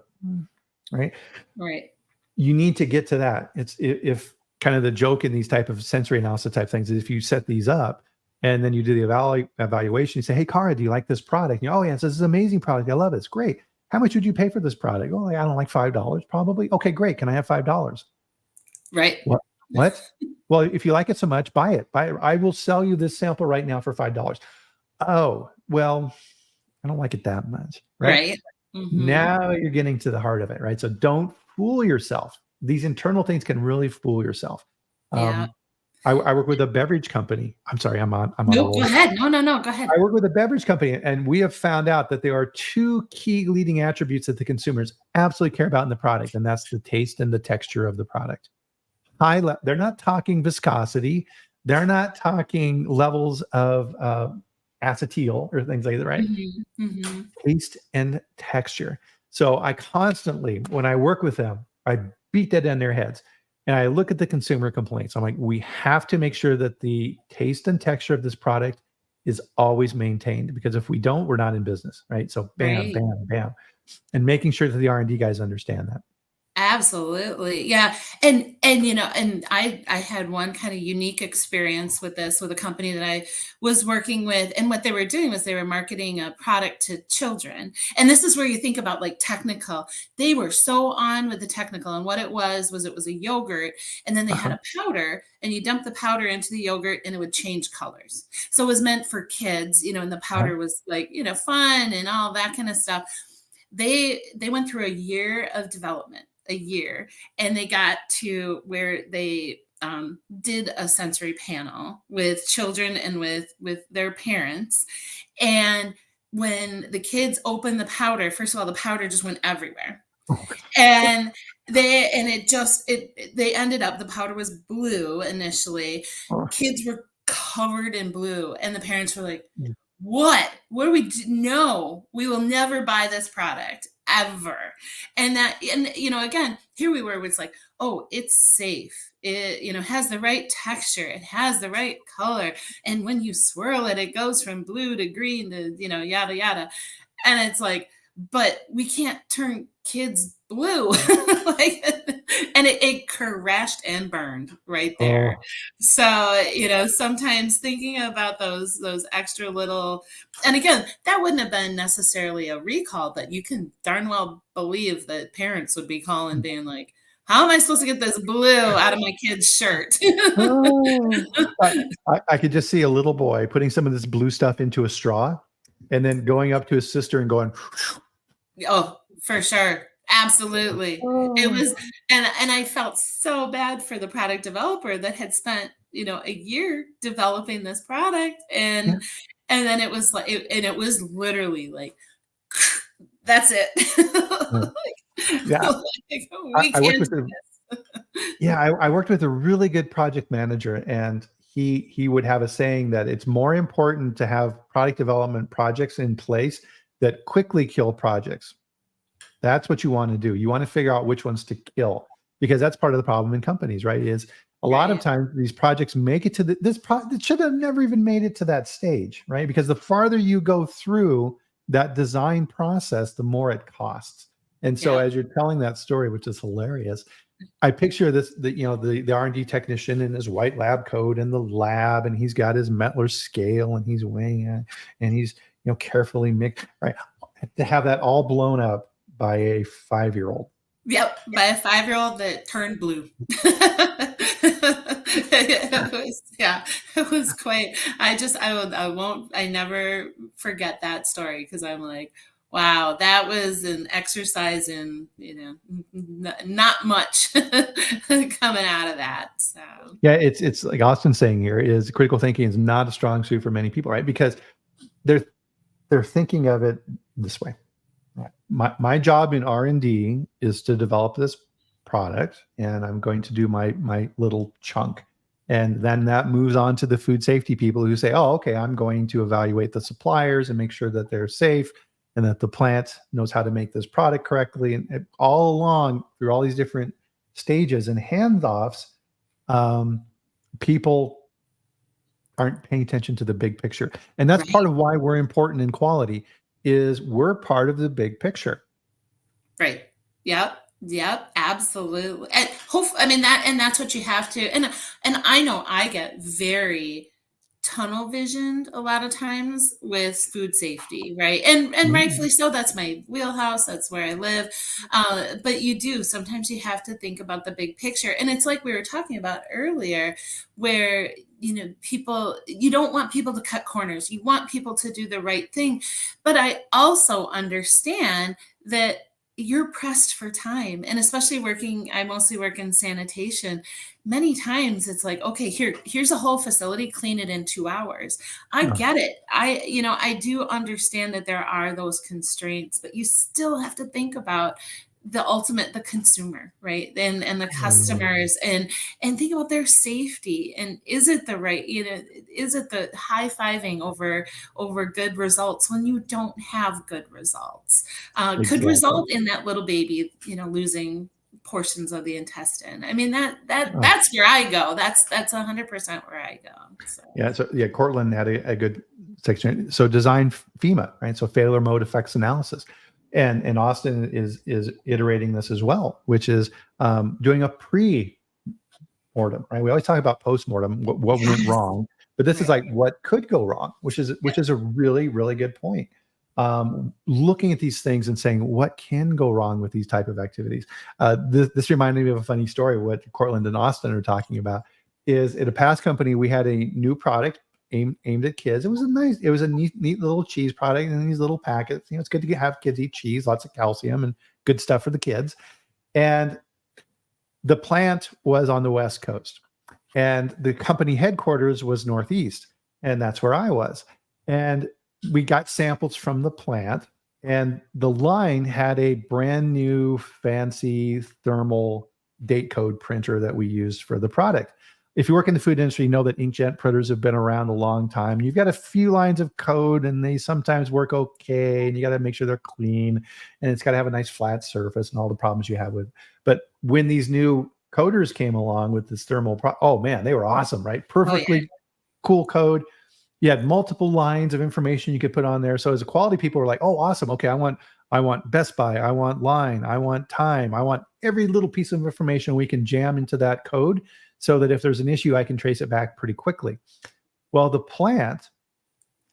right? Right. You need to get to that. It's if kind of the joke in these type of sensory analysis type things is if you set these up and then you do the evaluation, you say, hey, Cara, do you like this product? And oh, yes, this is an amazing product. I love it. It's great. How much would you pay for this product? Oh, I don't like $5 probably. Okay, great. Can I have $5? Right. What? Well, if you like it so much, buy it. I will sell you this sample right now for $5. Oh, well, I don't like it that much. Right. Now you're getting to the heart of it. Right. So don't fool yourself. These internal things can really fool yourself. Yeah. I work with a beverage company. I'm sorry, I'm on. No, go ahead. No, go ahead. I work with a beverage company, and we have found out that there are two key leading attributes that the consumers absolutely care about in the product, and that's the taste and the texture of the product. They're not talking viscosity. They're not talking levels of acetyl or things like that, right? Taste and texture. So I constantly, when I work with them, I beat that in their heads. And I look at the consumer complaints. I'm like, we have to make sure that the taste and texture of this product is always maintained, because if we don't, we're not in business, right? So bam, bam, bam. And making sure that the R&D guys understand that. Absolutely. Yeah. And I had one kind of unique experience with this with a company that I was working with, and what they were doing was they were marketing a product to children. And this is where you think about like technical. They were so on with the technical, and what it was a yogurt, and then they had a powder, and you dump the powder into the yogurt and it would change colors. So it was meant for kids, and the powder was like, fun and all that kind of stuff. They went through a year of development. And they got to where they did a sensory panel with children and with their parents. And when the kids opened the powder, first of all, the powder just went everywhere. And they ended up, the powder was blue initially. Kids were covered in blue, and the parents were like, what do we do? No, we will never buy this product ever. And again, here we were, it's like, oh, it's safe. It, has the right texture. It has the right color. And when you swirl it, it goes from blue to green to, yada, yada. And it's like, but we can't turn kids blue. And it crashed and burned right there. So, sometimes thinking about those extra little, and again, that wouldn't have been necessarily a recall, but you can darn well believe that parents would be calling being like, how am I supposed to get this blue out of my kid's shirt? I could just see a little boy putting some of this blue stuff into a straw and then going up to his sister and going, oh, for sure. Absolutely. It was, and I felt so bad for the product developer that had spent, a year developing this product. And then it was like, it was literally like, that's it. I worked with a really good project manager, and he would have a saying that it's more important to have product development projects in place that quickly kill projects. That's what you want to do. You want to figure out which ones to kill, because that's part of the problem in companies, right? Is a lot of times these projects make it to it should have never even made it to that stage, right? Because the farther you go through that design process, the more it costs. And so as you're telling that story, which is hilarious, I picture the R&D technician in his white lab coat in the lab, and he's got his Mettler scale, and he's weighing it, and he's carefully mixed, right? To have that all blown up by a 5-year-old. Yep, by a 5-year-old that turned blue. It was quite. I never forget that story, because I'm like, Wow, that was an exercise in, not much coming out of that. So, Yeah, it's like Austin's saying here is critical thinking is not a strong suit for many people, right? Because they're they're thinking of it this way. Right. My job in R&D is to develop this product, and I'm going to do my little chunk. And then that moves on to the food safety people who say, oh, okay, I'm going to evaluate the suppliers and make sure that they're safe and that the plant knows how to make this product correctly. And all along through all these different stages and handoffs, um, people aren't paying attention to the big picture. And that's part right. of why we're important in quality is we're part of the big picture. Right. Yep. Yep. Absolutely. And that's what you have to. And I know I get very tunnel visioned a lot of times with food safety, right? And Mhm. rightfully so. That's my wheelhouse. That's where I live. But sometimes you have to think about the big picture. And it's like we were talking about earlier, where people, you don't want people to cut corners. You want people to do the right thing. But I also understand that you're pressed for time, and especially I mostly work in sanitation. Many times it's like, okay, here's a whole facility, clean it in 2 hours. I Yeah. get it. I do understand that there are those constraints, but you still have to think about the consumer, right? And the Mhm. customers, and think about their safety. And is it the right, is it the high-fiving over good results when you don't have good results? Could Exactly. result in that little baby, losing portions of the intestine. I mean, Oh, that's where I go. That's 100% where I go. So yeah. So yeah, Cortland had a good section. So design FEMA, right? So failure mode effects analysis. And Austin is iterating this as well, which is doing a pre-mortem, right? We always talk about post-mortem, what went yes, wrong, but this is right, like what could go wrong, which is a really, really good point. Looking at these things and saying what can go wrong with these type of activities. This reminded me of a funny story. What Cortland and Austin are talking about is at a past company we had a new product aimed at kids. It was a neat little cheese product in these little packets. It's good to have kids eat cheese, lots of calcium and good stuff for the kids. And the plant was on the West Coast, and the company headquarters was Northeast, and that's where I was. And we got samples from the plant, and the line had a brand new fancy thermal date code printer that we used for the product. If you work in the food industry, you know that inkjet printers have been around a long time. You've got a few lines of code, and they sometimes work okay, and you got to make sure they're clean, and it's got to have a nice flat surface and all the problems you have with. But when these new coders came along with this oh man, they were awesome, right? oh yeah, Perfectly cool code. You had multiple lines of information you could put on there. So as a quality people were like, oh, awesome. Okay, I want Best Buy, I want line, I want time, I want every little piece of information we can jam into that code so that if there's an issue, I can trace it back pretty quickly. Well, the plant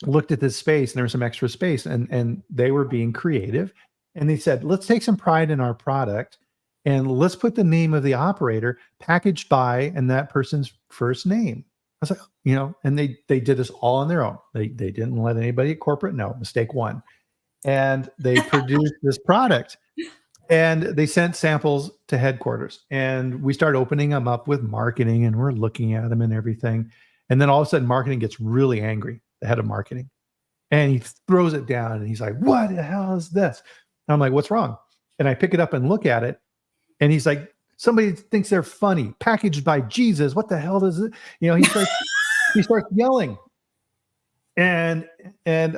looked at this space and there was some extra space, and they were being creative, and they said, let's take some pride in our product and let's put the name of the operator packaged by and that person's first name. I was like, and they did this all on their own. They didn't let anybody at corporate know. Mistake one. And they produced this product, and they sent samples to headquarters, and we start opening them up with marketing, and we're looking at them and everything. And then all of a sudden marketing gets really angry, the head of marketing, and he throws it down and he's like, what the hell is this? And I'm like, what's wrong? And I pick it up and look at it, and he's like, somebody thinks they're funny, packaged by Jesus. What the hell does it? He starts yelling. And and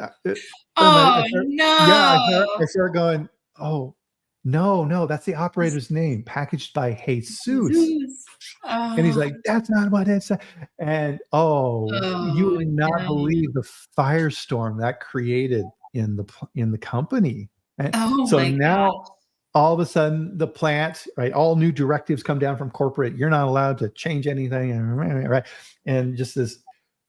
oh yeah, no, I start going, oh no, that's the operator's name, packaged by Jesus. Zeus. And he's Oh, like, that's not what it said. And you oh would not no, believe the firestorm that created in the company. And oh so my god, now all of a sudden the plant, right? All new directives come down from corporate. You're not allowed to change anything, right? And just this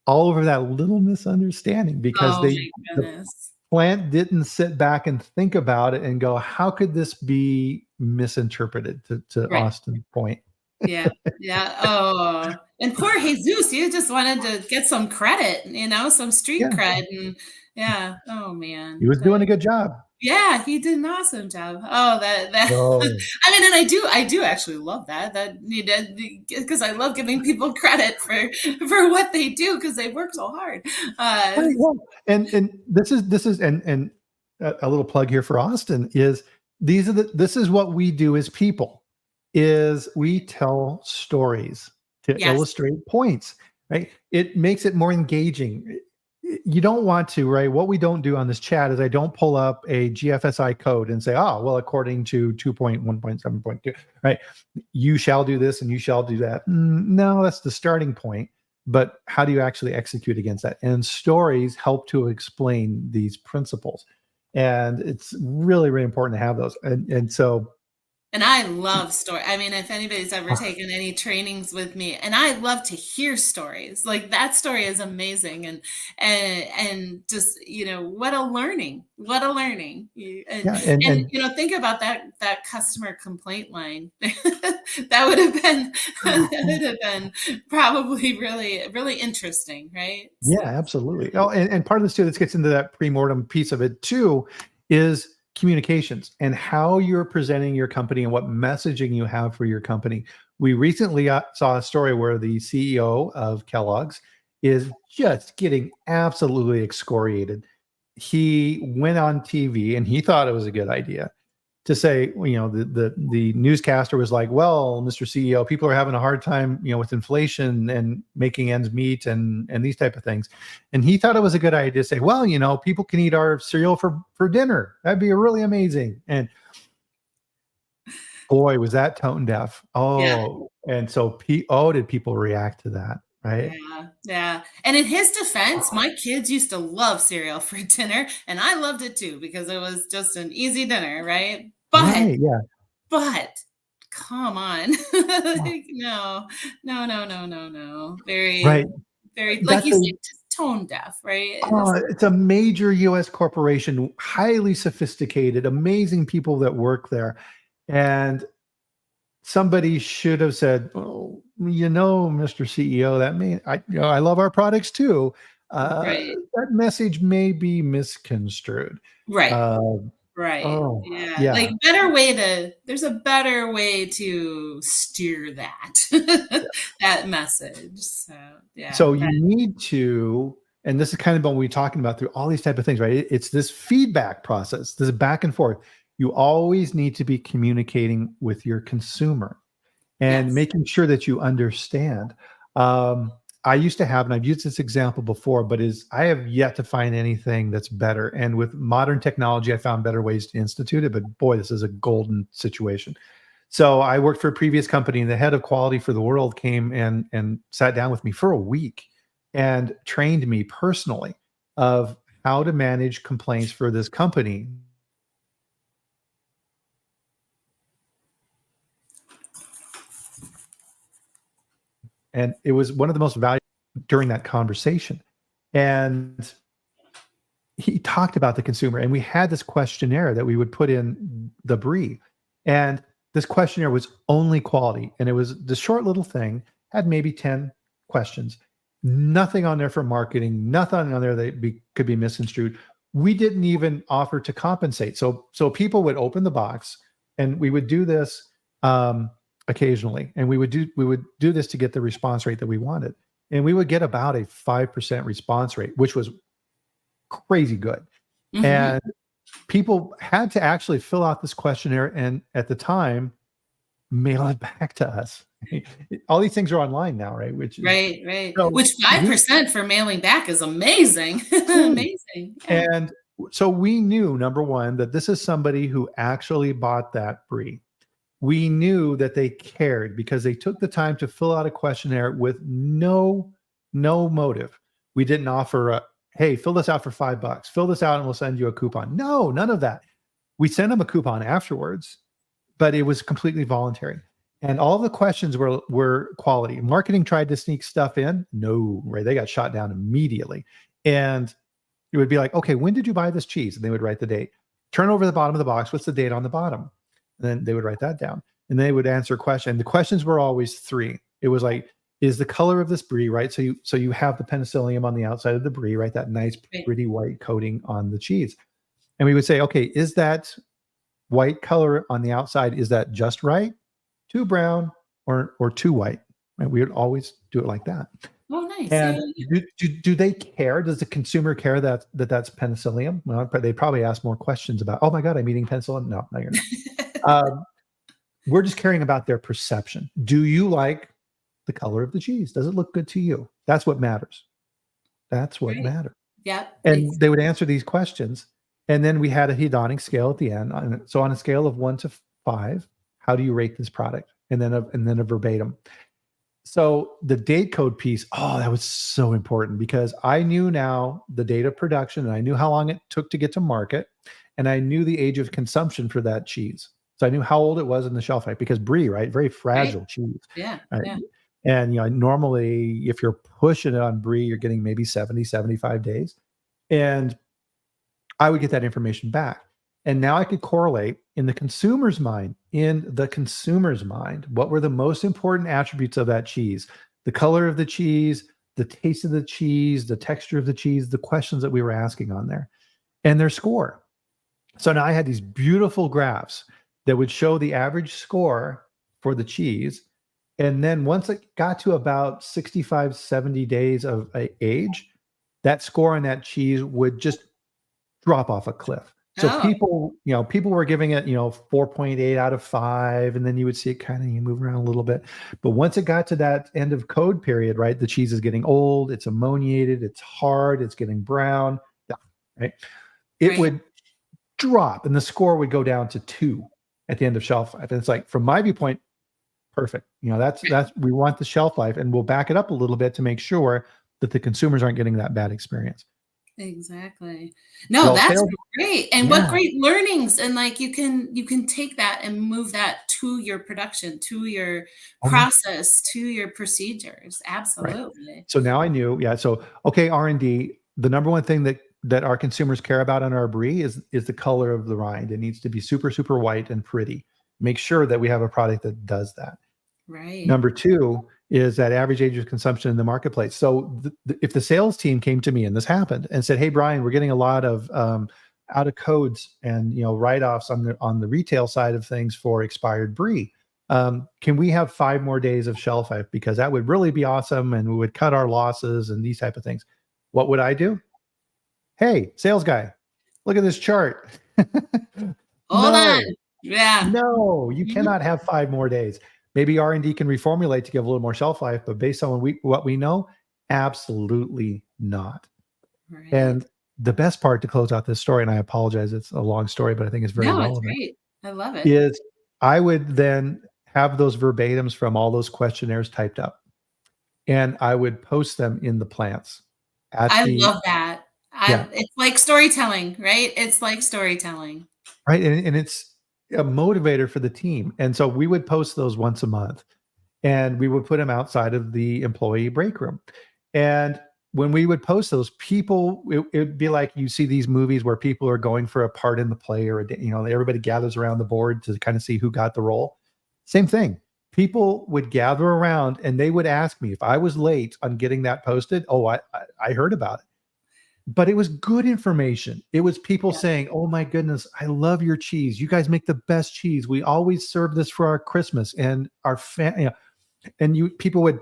all over that little misunderstanding because oh my the goodness, plant didn't sit back and think about it and go, how could this be misinterpreted to right. Austin's point? Yeah, yeah. And poor Jesus, you just wanted to get some credit, some street Yeah. cred, Yeah. Oh man. He was doing a good job. Yeah, he did an awesome job. Oh, that Oh, I mean, and I do actually love that you know, because I love giving people credit for what they do because they work so hard. right. Well, and this is and a little plug here for Austin is this is what we do as people is we tell stories to Yes, illustrate points, right? It makes it more engaging. You don't want to, right? What we don't do on this chat is I don't pull up a GFSI code and say, oh, well, according to 2.1.7.2, right? You shall do this and you shall do that. No, that's the starting point. But how do you actually execute against that? And stories help to explain these principles. And it's really, really important to have those. And so, and I love story. I mean, if anybody's ever oh, taken any trainings with me, and I love to hear stories. Like that story is amazing, and just what a learning, what a learning. And yeah, you know, think about that customer complaint line. That would have been that would have been probably really really interesting, right? yeah, So absolutely. Oh, and part of this too, this gets into that pre-mortem piece of it too, is communications and how you're presenting your company and what messaging you have for your company. We recently saw a story where the CEO of Kellogg's is just getting absolutely excoriated. He went on TV and he thought it was a good idea to say, the newscaster was like, well, Mr. CEO, people are having a hard time, with inflation and making ends meet and these type of things. And he thought it was a good idea to say, well, people can eat our cereal for dinner. That'd be really amazing. And boy, was that tone deaf. yeah. Oh, and so did people react to that, right? Yeah, yeah. And in his defense, my kids used to love cereal for dinner, and I loved it too because it was just an easy dinner, right? Right. Yeah. But come on. Like, no, no, no, no, no, no. Very, Right. very, like That's you a said, just tone deaf, right? It's a major US corporation, highly sophisticated, amazing people that work there. And somebody should have said, "Oh, Mr. CEO, that mean I love our products too. Right, That message may be misconstrued." right, Uh, right. oh, Yeah, yeah. like there's a better way to steer that that message. So yeah, So you need to, and this is kind of what we're talking about through all these type of things, right? It's this feedback process, this back and forth. You always need to be communicating with your consumer and yes. making sure that you understand. I used to have, and I've used this example before, but I have yet to find anything that's better. And with modern technology, I found better ways to institute it. But boy, this is a golden situation. So I worked for a previous company, and the head of quality for the world came and sat down with me for a week and trained me personally of how to manage complaints for this company. And it was one of the most valuable during that conversation. And he talked about the consumer, and we had this questionnaire that we would put in the brie. And this questionnaire was only quality. And it was the short little thing, had maybe 10 questions. Nothing on there for marketing, nothing on there that could be misconstrued. We didn't even offer to compensate. So people would open the box, and we would do this occasionally. And we would do this to get the response rate that we wanted. And we would get about a 5% response rate, which was crazy good. Mhm. And people had to actually fill out this questionnaire and at the time mail it back to us. All these things are online now, right? Which is Right, right. so Which 5% for mailing back is amazing. we Amazing, yeah. and so we knew, number one, that this is somebody who actually bought that brie. We knew that they cared because they took the time to fill out a questionnaire with no motive. We didn't offer hey, fill this out for $5. Fill this out and we'll send you a coupon. No, none of that. We sent them a coupon afterwards, but it was completely voluntary. And all the questions were quality. Marketing tried to sneak stuff in. No, right? They got shot down immediately. And it would be like, okay, when did you buy this cheese? And they would write the date. Turn over the bottom of the box. What's the date on the bottom? And then they would write that down. And they would answer a question. The questions were always three. It was like, is the color of this brie, right? So you have the penicillium on the outside of the brie, right? That nice, Right. pretty white coating on the cheese. And we would say, okay, is that white color on the outside, is that just right? Too brown or too white? And we would always do it like that. Oh, nice. Yeah, And yeah, yeah. do they care? Does the consumer care that's penicillium? Well, they probably ask more questions about, oh my God, I'm eating penicillin. No, you're not. We're just caring about their perception. Do you like the color of the cheese? Does it look good to you? That's what matters. That's what Right. matters. Yep. And they would answer these questions. And then we had a hedonic scale at the end. So on a scale of 1 to 5, how do you rate this product? And then a verbatim. So the date code piece, oh, that was so important because I knew now the date of production and I knew how long it took to get to market. And I knew the age of consumption for that cheese. So I knew how old it was in the shelf life because brie, right? Very fragile cheese. Yeah. Right? Yeah. And normally if you're pushing it on brie, you're getting maybe 70, 75 days. And I would get that information back. And now I could correlate in the consumer's mind, what were the most important attributes of that cheese? The color of the cheese, the taste of the cheese, the texture of the cheese, the questions that we were asking on there, and their score. So now I had these beautiful graphs that would show the average score for the cheese. And then once it got to about 65, 70 days of age, that score on that cheese would just drop off a cliff. So Oh, people were giving it, 4.8 out of 5, and then you would see it kind of move around a little bit. But once it got to that end of code period, right, the cheese is getting old, it's ammoniated, it's hard, it's getting brown, right? It right. would drop, and the score would go down to 2 at the end of shelf life. And it's like, from my viewpoint, perfect. That's we want the shelf life, and we'll back it up a little bit to make sure that the consumers aren't getting that bad experience. Exactly. No, Well, that's sales, great. And what yeah. great learnings. And like you can take that and move that to your production, to your Oh, yeah. process, to your procedures. Right. Absolutely. So now I knew, yeah. So okay, R&D, the number one thing that our consumers care about on our brie is the color of the rind. It needs to be super, super white and pretty. Make sure that we have a product that does that. Right. Number two is that average age of consumption in the marketplace. So if the sales team came to me and this happened and said, "Hey, Bryan, we're getting a lot of out of codes and write-offs on the retail side of things for expired brie. Can we have 5 more days of shelf life because that would really be awesome and we would cut our losses and these type of things?" What would I do? Hey, sales guy, look at this chart. Hold on. No, Yeah. no, you Mhm. cannot have 5 more days. Maybe R&D can reformulate to give a little more shelf life, but based on what we know, absolutely not. Right. And the best part to close out this story, and I apologize, it's a long story, but I think it's very No, it's relevant, great. I love it. is I would then have those verbatims from all those questionnaires typed up, and I would post them in the plants at I the love that. yeah, It's like storytelling, right? It's like storytelling. right, and it's a motivator for the team. And so we would post those once a month, and we would put them outside of the employee break room. And when we would post those, people, it'd be like you see these movies where people are going for a part in the play, or everybody gathers around the board to kind of see who got the role. Same thing. People would gather around and they would ask me if I was late on getting that posted. Oh, I heard about it. But it was good information. It was people Yeah. saying, "Oh my goodness, I love your cheese. You guys make the best cheese. We always serve this for our Christmas and our family." And people would,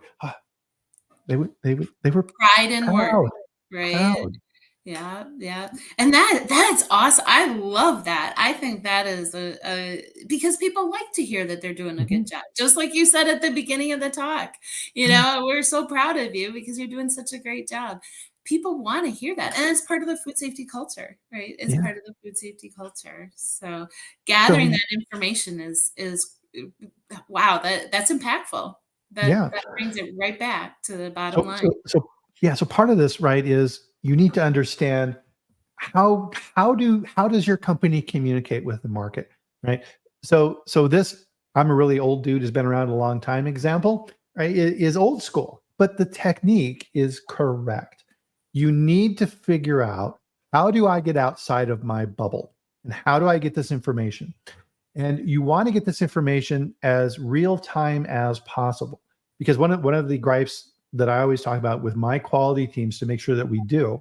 they were Pride in work, proud, right? proud. Yeah, yeah. And that's awesome. I love that. I think that is a because people like to hear that they're doing a Mhm. good job. Just like you said at the beginning of the talk. Yeah, We're so proud of you because you're doing such a great job. People want to hear that. And it's part of the food safety culture, right? It's yeah. part of the food safety culture. So So gathering that information is wow, that's impactful. That yeah. that brings it right back to the bottom So line. so so yeah. So part of this, right, is you need to understand how does your company communicate with the market, right? So this, I'm a really old dude who's been around a long time example, right, is old school, but the technique is correct. You need to figure out, how do I get outside of my bubble and how do I get this information? And you want to get this information as real time as possible. Because one of the gripes that I always talk about with my quality teams to make sure that we do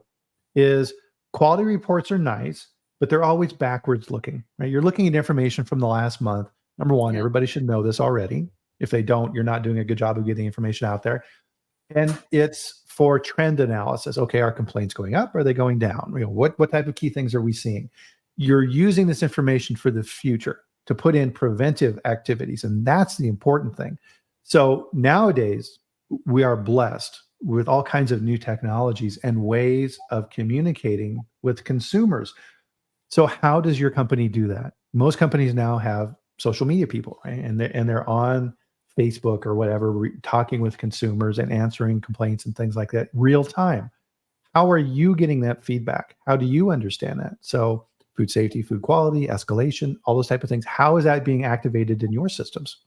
is quality reports are nice, but they're always backwards looking, right? You're looking at information from the last month. Number one, Yeah. everybody should know this already. If they don't, you're not doing a good job of getting information out there. And it's for trend analysis. Okay, are complaints going up? Are they going down? What type of key things are we seeing? You're using this information for the future to put in preventive activities. And that's the important thing. So nowadays, we are blessed with all kinds of new technologies and ways of communicating with consumers. So how does your company do that? Most companies now have social media people, right? And they're on Facebook or whatever, talking with consumers and answering complaints and things like that real time. How are you getting that feedback? How do you understand that? So food safety, food quality, escalation, all those type of things. How is that being activated in your systems?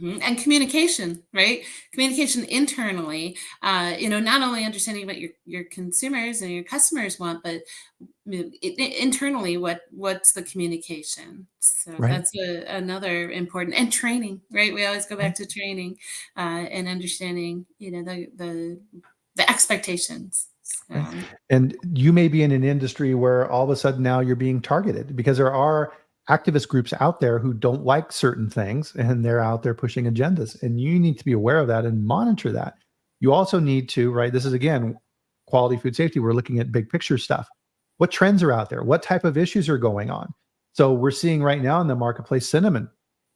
And communication, right? Communication internally, not only understanding what your consumers and your customers want, but internally, what's the communication? So Right. that's another important, and training, right? We always go back to training and understanding, the expectations. Right. So, And you may be in an industry where all of a sudden now you're being targeted because there are activist groups out there who don't like certain things and they're out there pushing agendas. And you need to be aware of that and monitor that. You also need to, right? This is again, quality food safety. We're looking at big picture stuff. What trends are out there? What type of issues are going on? So we're seeing right now in the marketplace cinnamon.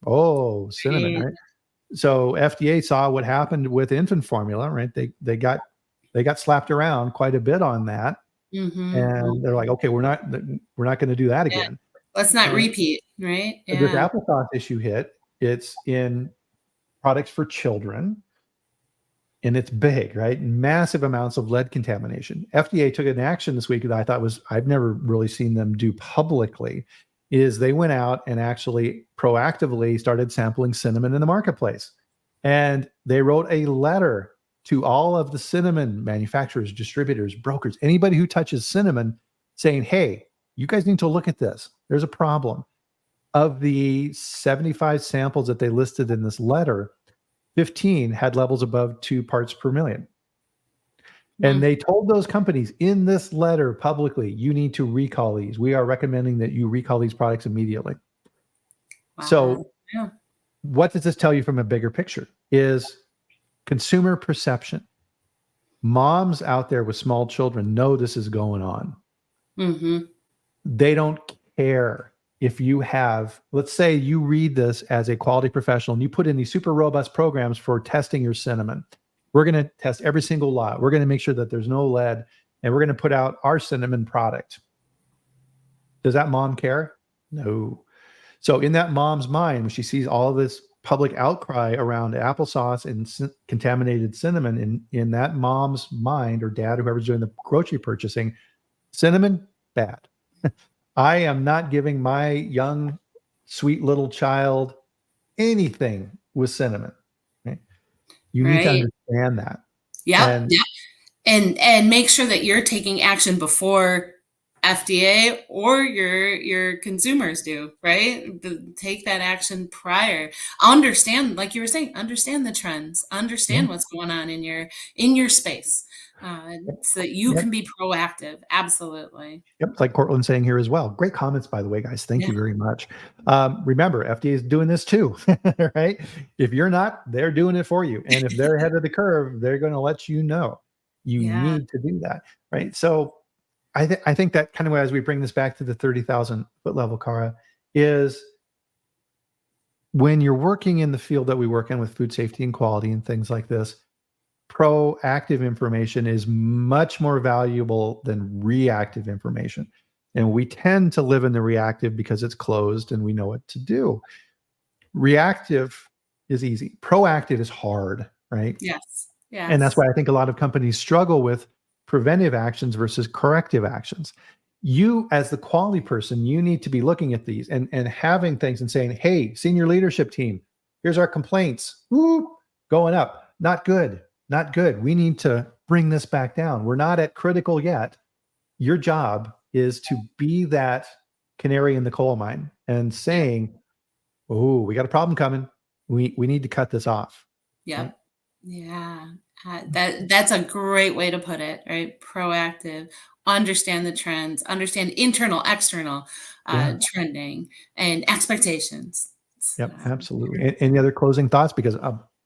Oh, cinnamon, right. right? So FDA saw what happened with infant formula, right? They got slapped around quite a bit on that, and they're like, okay, we're not going to do that Yeah. again. Let's not And repeat, right? this Yeah. applesauce issue hit. It's in products for children, and it's big, right? Massive amounts of lead contamination. FDA took an action this week that I thought I've never really seen them do publicly. Is they went out and actually proactively started sampling cinnamon in the marketplace, and they wrote a letter to all of the cinnamon manufacturers, distributors, brokers, anybody who touches cinnamon, saying, hey, you guys need to look at this. There's a problem. Of the 75 samples that they listed in this letter, 15 had levels above 2 parts per million. And they told those companies in this letter publicly, you need to recall these. We are recommending that you recall these products immediately. Wow. So Yeah. what does this tell you from a bigger picture? Is consumer perception. Moms out there with small children know this is going on. They don't care if you have, let's say you read this as a quality professional and you put in these super robust programs for testing your cinnamon. We're going to test every single lot. We're going to make sure that there's no lead, and we're going to put out our cinnamon product. Does that mom care? No. So in that mom's mind, when she sees all of this public outcry around applesauce and contaminated cinnamon, in that mom's mind, or dad, whoever's doing the grocery purchasing, cinnamon, bad. I am not giving my young, sweet little child anything with cinnamon. Right? You need to Right. understand that. Yep. And Yep. And make sure that you're taking action before FDA or your consumers do, right? Take that action prior. Understand, like you were saying, understand the trends, yeah, understand what's going on in your space, so that you yep, can be proactive. Absolutely. yep. It's like Cortland saying here as well. Great comments, by the way, guys. Thank Yeah. you very much. Remember, FDA is doing this too, right? If you're not, they're doing it for you. And if they're ahead of the curve, they're going to let you know. You Yeah. need to do that, right? So I think that kind of, as we bring this back to the 30,000 foot level, Cara, is when you're working in the field that we work in with food safety and quality and things like this, proactive information is much more valuable than reactive information. And we tend to live in the reactive because it's closed and we know what to do. Reactive is easy. Proactive is hard, right? Yes. And that's Yes. why I think a lot of companies struggle with preventive actions versus corrective actions. You, as the quality person, you need to be looking at these and having things and saying, hey, senior leadership team, here's our complaints. Woo, going up. Not good. Not good. We need to bring this back down. We're not at critical yet. Your job is to be that canary in the coal mine and saying, oh, we got a problem coming. We need to cut this off. Right? Yep. Yeah, that's a great way to put it, right? Proactive, understand the trends, understand internal, external Yeah. trending and expectations. So, Yep. Absolutely. Any other closing thoughts? Because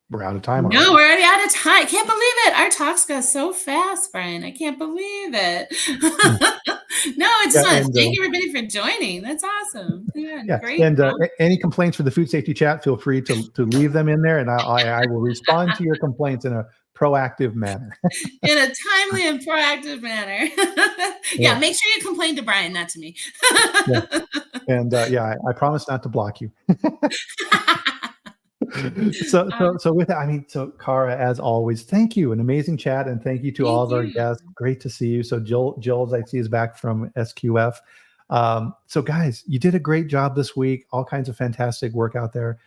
we're out of time no, already. we're already out of time. I can't believe it. Our talks go so fast, Brian. I can't believe it. Yeah. No, it's Yeah. fun. And Thank you everybody for joining. That's awesome. Yeah, yeah. great. And any complaints for the food safety chat, feel free to leave them in there, and I will respond to your complaints in a proactive manner. In a timely and proactive manner. Yeah, Yeah. make sure you complain to Brian, not to me. Yeah. And yeah, I promise not to block you. So with that, I mean, so Cara, as always, thank you. An amazing chat, and thank you to all Thank of our you. guests. Great to see you. So Jill, as I see, is back from SQF. So guys, you did a great job this week. All kinds of fantastic work out there.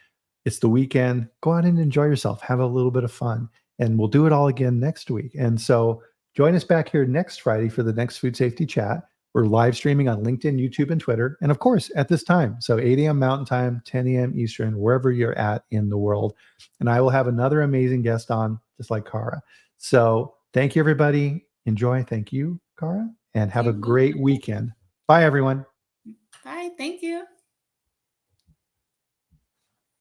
It's the weekend. Go out and enjoy yourself. Have a little bit of fun. And we'll do it all again next week. And so join us back here next Friday for the next food safety chat. We're live streaming on LinkedIn, YouTube, and Twitter. And of course, at this time. So 8 a.m. Mountain Time, 10 a.m. Eastern, wherever you're at in the world. And I will have another amazing guest on, just like Cara. So thank you, everybody. Enjoy. Thank you, Cara. And have a You're great welcome. weekend. Bye, everyone. Bye. Thank you.